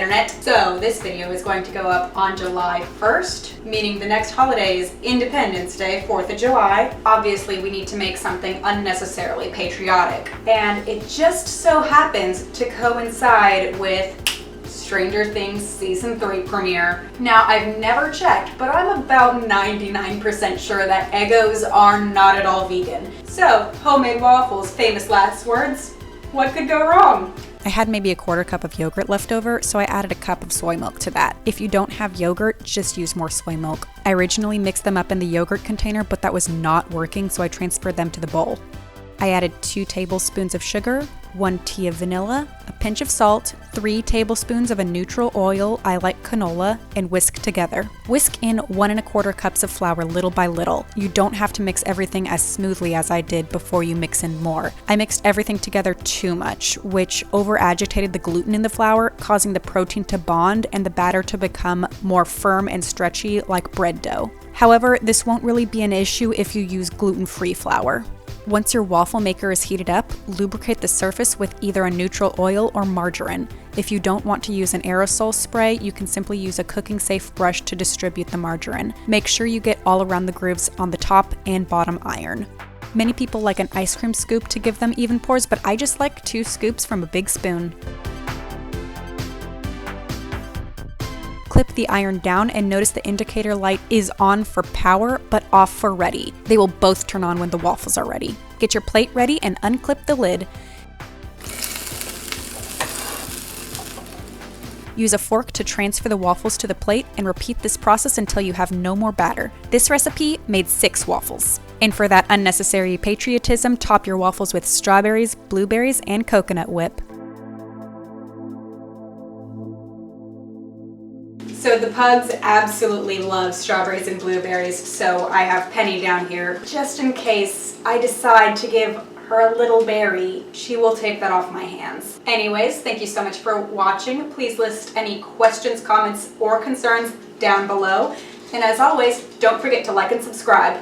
internet. So this video is going to go up on July 1st, meaning the next holiday is Independence Day, 4th of July. Obviously, we need to make something unnecessarily patriotic. And it just so happens to coincide with Stranger Things Season 3 premiere. Now, I've never checked, but I'm about 99% sure that eggos are not at all vegan. So, homemade waffles, famous last words. What could go wrong? I had maybe a quarter cup of yogurt left over, so I added a cup of soy milk to that. If you don't have yogurt, just use more soy milk. I originally mixed them up in the yogurt container, but that was not working, so I transferred them to the bowl. I added 2 tablespoons of sugar, 1 tea of vanilla, a pinch of salt, 3 tablespoons of a neutral oil, I like canola, and whisk together. Whisk in 1 1/4 cups of flour little by little. You don't have to mix everything as smoothly as I did before you mix in more. I mixed everything together too much, which over-agitated the gluten in the flour, causing the protein to bond and the batter to become more firm and stretchy like bread dough. However, this won't really be an issue if you use gluten-free flour. Once your waffle maker is heated up, lubricate the surface with either a neutral oil or margarine. If you don't want to use an aerosol spray, you can simply use a cooking-safe brush to distribute the margarine. Make sure you get all around the grooves on the top and bottom iron. Many people like an ice cream scoop to give them even pours, but I just like 2 scoops from a big spoon. Clip the iron down and notice the indicator light is on for power but off for ready. They will both turn on when the waffles are ready. Get your plate ready and unclip the lid. Use a fork to transfer the waffles to the plate and repeat this process until you have no more batter. This recipe made 6 waffles. And for that unnecessary patriotism, top your waffles with strawberries, blueberries, and coconut whip. So the pugs absolutely love strawberries and blueberries, so I have Penny down here. Just in case I decide to give her a little berry, she will take that off my hands. Anyways, thank you so much for watching. Please list any questions, comments, or concerns down below. And as always, don't forget to like and subscribe.